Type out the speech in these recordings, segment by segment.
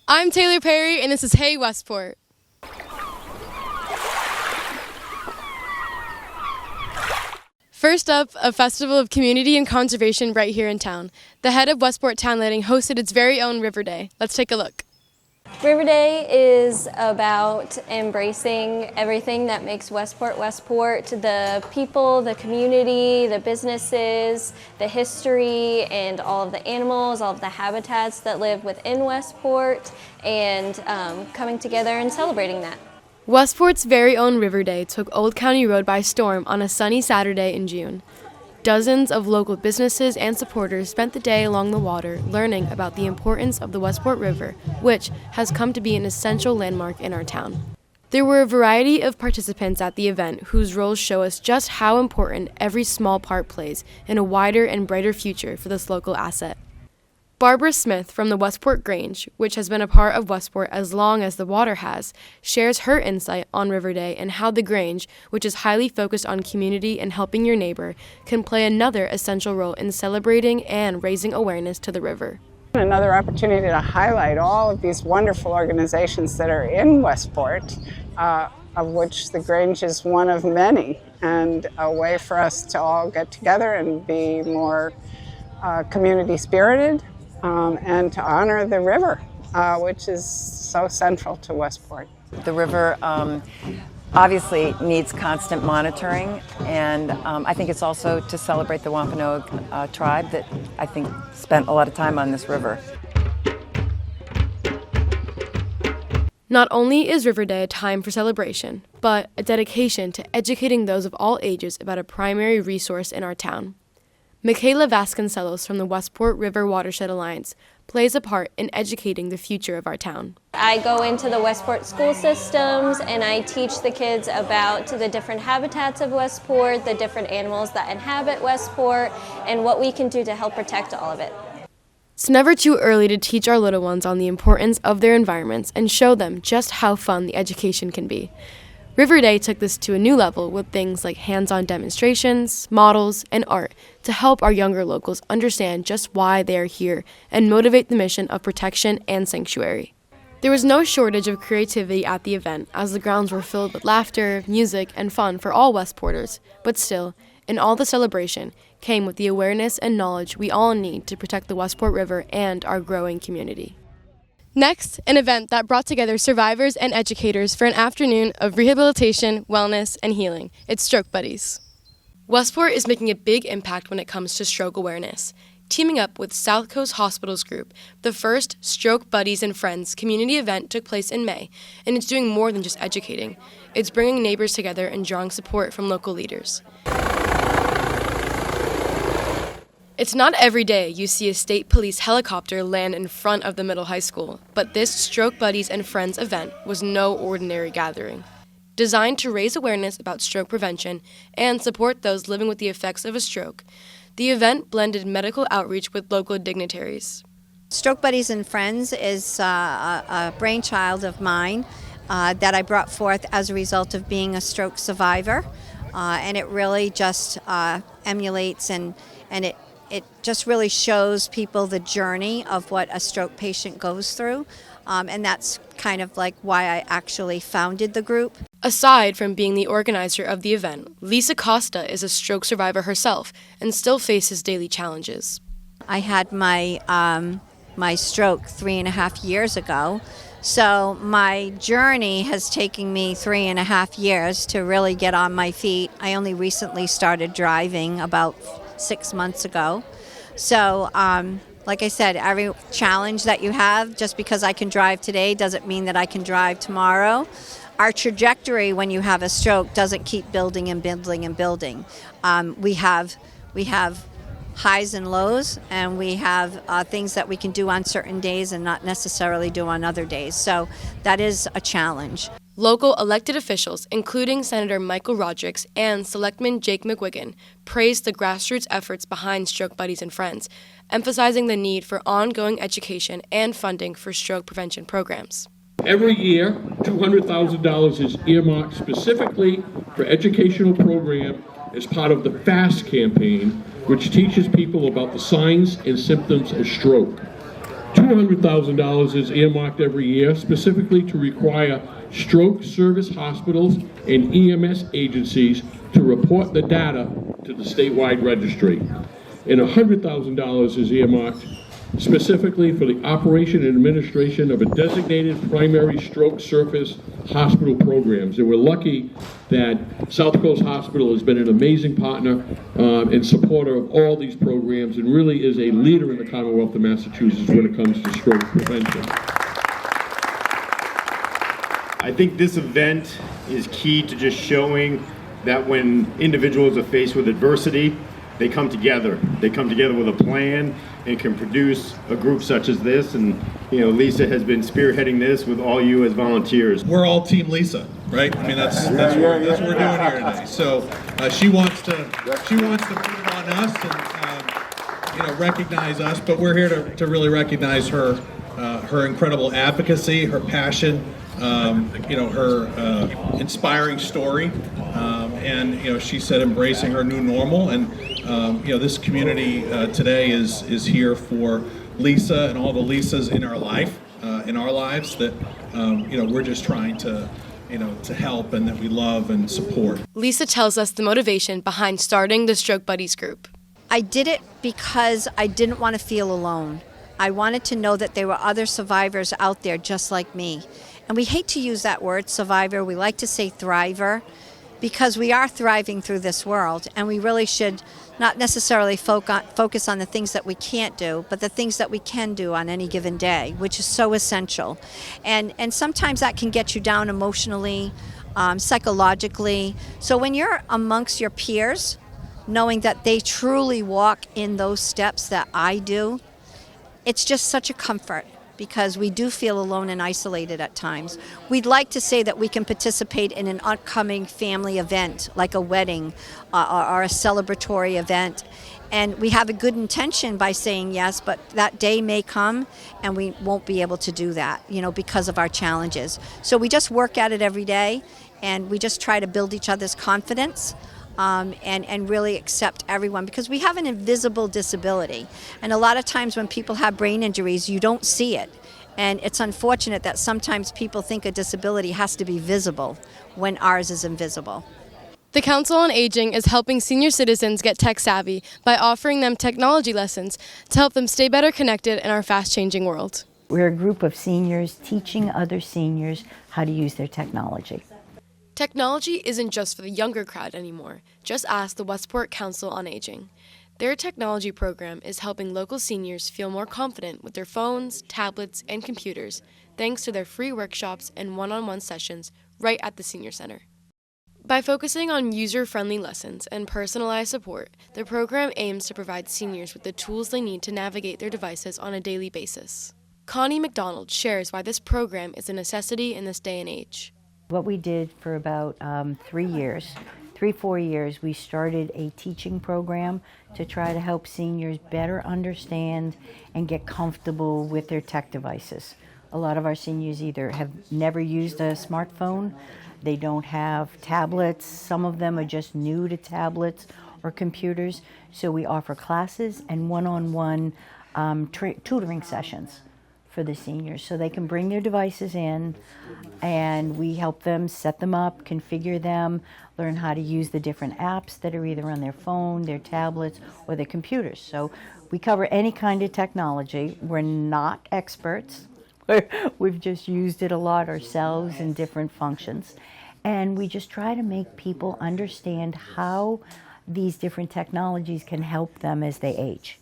I'm Taylor Perry, and this is Hey Westport. First up, a festival of community and conservation right here in town. The head of Westport Town Lighting hosted its very own River Day. Let's take a look. River Day is about embracing everything that makes Westport Westport, the people, the community, the businesses, the history, and all of the animals, all of the habitats that live within Westport, and coming together and celebrating that. Westport's very own River Day took Old County Road by storm on a sunny Saturday in June. Dozens of local businesses and supporters spent the day along the water learning about the importance of the Westport River, which has come to be an essential landmark in our town. There were a variety of participants at the event whose roles show us just how important every small part plays in a wider and brighter future for this local asset. Barbara Smith from the Westport Grange, which has been a part of Westport as long as the water has, shares her insight on River Day and how the Grange, which is highly focused on community and helping your neighbor, can play another essential role in celebrating and raising awareness to the river. Another opportunity to highlight all of these wonderful organizations that are in Westport, of which the Grange is one of many, and a way for us to all get together and be more community spirited. And to honor the river, which is so central to Westport. The river obviously needs constant monitoring, and I think it's also to celebrate the Wampanoag tribe that I think spent a lot of time on this river. Not only is River Day a time for celebration, but a dedication to educating those of all ages about a primary resource in our town. Michaela Vasconcelos from the Westport River Watershed Alliance plays a part in educating the future of our town. I go into the Westport school systems and I teach the kids about the different habitats of Westport, the different animals that inhabit Westport, and what we can do to help protect all of it. It's never too early to teach our little ones on the importance of their environments and show them just how fun the education can be. River Day took this to a new level with things like hands-on demonstrations, models, and art to help our younger locals understand just why they are here and motivate the mission of protection and sanctuary. There was no shortage of creativity at the event as the grounds were filled with laughter, music, and fun for all Westporters, but still, in all the celebration came with the awareness and knowledge we all need to protect the Westport River and our growing community. Next, an event that brought together survivors and educators for an afternoon of rehabilitation, wellness, and healing. It's Stroke Buddies. Westport is making a big impact when it comes to stroke awareness. Teaming up with South Coast Hospitals Group, the first Stroke Buddies and Friends community event took place in May, and it's doing more than just educating. It's bringing neighbors together and drawing support from local leaders. It's not every day you see a state police helicopter land in front of the middle high school, but this Stroke Buddies and Friends event was no ordinary gathering. Designed to raise awareness about stroke prevention and support those living with the effects of a stroke, the event blended medical outreach with local dignitaries. Stroke Buddies and Friends is a brainchild of mine that I brought forth as a result of being a stroke survivor, and it really just emulates and it just really shows people the journey of what a stroke patient goes through, and that's kind of like why I actually founded the group. Aside from being the organizer of the event, Lisa Costa is a stroke survivor herself and still faces daily challenges. I had my stroke 3.5 years ago, so my journey has taken me 3.5 years to really get on my feet. I only recently started driving about 6 months ago. So, like I said, every challenge that you have, just because I can drive today doesn't mean that I can drive tomorrow. Our trajectory when you have a stroke doesn't keep building and building and building. We have highs and lows, and we have things that we can do on certain days and not necessarily do on other days. So that is a challenge. Local elected officials, including Senator Michael Rodrigues and Selectman Jake McGuigan, praised the grassroots efforts behind Stroke Buddies and Friends, emphasizing the need for ongoing education and funding for stroke prevention programs. Every year, $200,000 is earmarked specifically for educational program as part of the FAST campaign, which teaches people about the signs and symptoms of stroke. $200,000 is earmarked every year specifically to require stroke service hospitals and EMS agencies to report the data to the statewide registry. And $100,000 is earmarked specifically for the operation and administration of a designated primary stroke service hospital programs. And we're lucky that South Coast Hospital has been an amazing partner and supporter of all these programs and really is a leader in the Commonwealth of Massachusetts when it comes to stroke prevention. I think this event is key to just showing that when individuals are faced with adversity, they come together. They come together with a plan and can produce a group such as this. And Lisa has been spearheading this with all you as volunteers. We're all Team Lisa, right? I mean, that's what we're doing here today. So she wants to put it on us and recognize us, but we're here to really recognize her incredible advocacy, her passion, her inspiring story, and she said embracing her new normal. And this community today is here for Lisa and all the Lisas in our life, in our lives that we're just trying to help and that we love and support. Lisa tells us the motivation behind starting the Stroke Buddies group. I did it because I didn't want to feel alone. I wanted to know that there were other survivors out there just like me. And we hate to use that word, survivor. We like to say thriver, because we are thriving through this world, and we really should not necessarily focus on the things that we can't do, but the things that we can do on any given day, which is so essential. And sometimes that can get you down emotionally, psychologically. So when you're amongst your peers, knowing that they truly walk in those steps that I do, it's just such a comfort, because we do feel alone and isolated at times. We'd like to say that we can participate in an upcoming family event, like a wedding or a celebratory event. And we have a good intention by saying yes, but that day may come and we won't be able to do that, because of our challenges. So we just work at it every day, and we just try to build each other's confidence. And really accept everyone, because we have an invisible disability. And a lot of times when people have brain injuries, you don't see it. And it's unfortunate that sometimes people think a disability has to be visible when ours is invisible. The Council on Aging is helping senior citizens get tech savvy by offering them technology lessons to help them stay better connected in our fast-changing world. We're a group of seniors teaching other seniors how to use their technology. Technology isn't just for the younger crowd anymore. Just ask the Westport Council on Aging. Their technology program is helping local seniors feel more confident with their phones, tablets, and computers, thanks to their free workshops and one-on-one sessions right at the Senior Center. By focusing on user-friendly lessons and personalized support, the program aims to provide seniors with the tools they need to navigate their devices on a daily basis. Connie McDonald shares why this program is a necessity in this day and age. What we did for about 4 years, we started a teaching program to try to help seniors better understand and get comfortable with their tech devices. A lot of our seniors either have never used a smartphone, they don't have tablets, some of them are just new to tablets or computers, so we offer classes and one-on-one tutoring sessions for the seniors, so they can bring their devices in and we help them set them up, configure them, learn how to use the different apps that are either on their phone, their tablets, or their computers. So we cover any kind of technology. We're not experts. We've just used it a lot ourselves in different functions. And we just try to make people understand how these different technologies can help them as they age.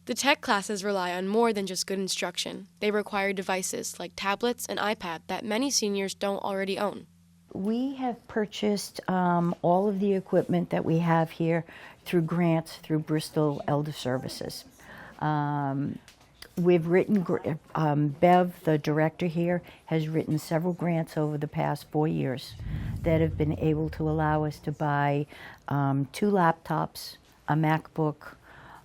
The tech classes rely on more than just good instruction. They require devices like tablets and iPad that many seniors don't already own. We have purchased all of the equipment that we have here through grants through Bristol Elder Services. We've written, Bev, the director here, has written several grants over the past 4 years that have been able to allow us to buy 2 laptops, a MacBook,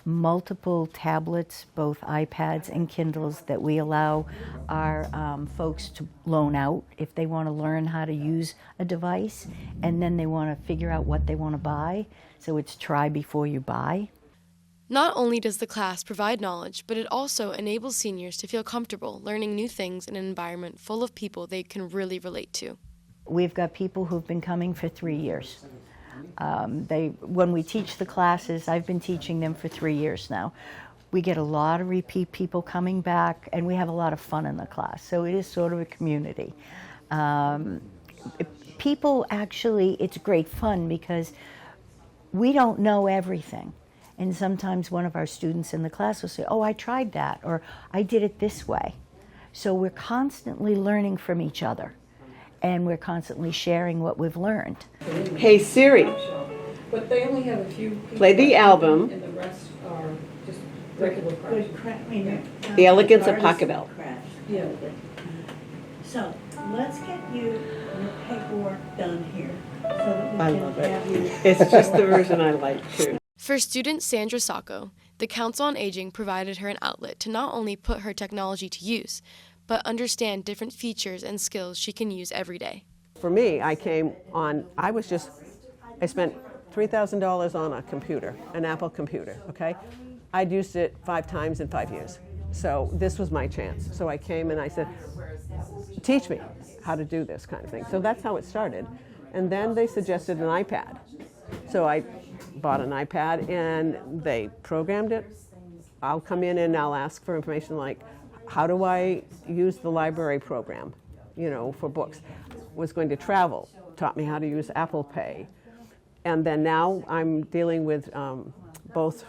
multiple tablets, both iPads and Kindles, that we allow our folks to loan out if they want to learn how to use a device and then they want to figure out what they want to buy. So it's try before you buy. Not only does the class provide knowledge, but it also enables seniors to feel comfortable learning new things in an environment full of people they can really relate to. We've got people who've been coming for 3 years. When we teach the classes, I've been teaching them for 3 years now. We get a lot of repeat people coming back, and we have a lot of fun in the class. So it is sort of a community. People actually, it's great fun because we don't know everything. And sometimes one of our students in the class will say, oh, I tried that, or I did it this way. So we're constantly learning from each other, and we're constantly sharing what we've learned. Hey Siri, But they only have a few people. play the album, And the rest are just regular crafts. The Elegance of Pachelbel. Yeah. So let's get you your paperwork done here so that we I can love have you. it. It's just the version I like too. For student Sandra Sacco, the Council on Aging provided her an outlet to not only put her technology to use, but understand different features and skills she can use every day. For me, I spent $3,000 on a computer, an Apple computer, okay? I'd used it 5 times in 5 years. So this was my chance. So I came and I said, teach me how to do this kind of thing. So that's how it started. And then they suggested an iPad. So I bought an iPad and they programmed it. I'll come in and I'll ask for information like, how do I use the library program, for books? Was going to travel, taught me how to use Apple Pay. And then now I'm dealing with both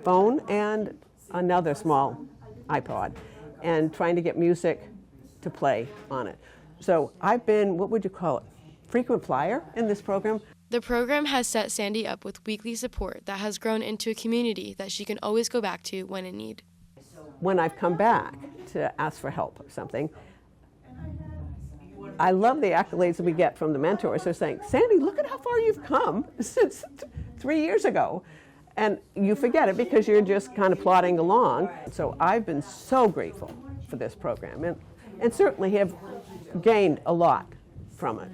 phone and another small iPod and trying to get music to play on it. So I've been, what would you call it, frequent flyer in this program. The program has set Sandy up with weekly support that has grown into a community that she can always go back to when in need. When I've come back to ask for help or something, I love the accolades that we get from the mentors. They're saying, Sandy, look at how far you've come since 3 years ago. And you forget it because you're just kind of plodding along. So I've been so grateful for this program and certainly have gained a lot from it.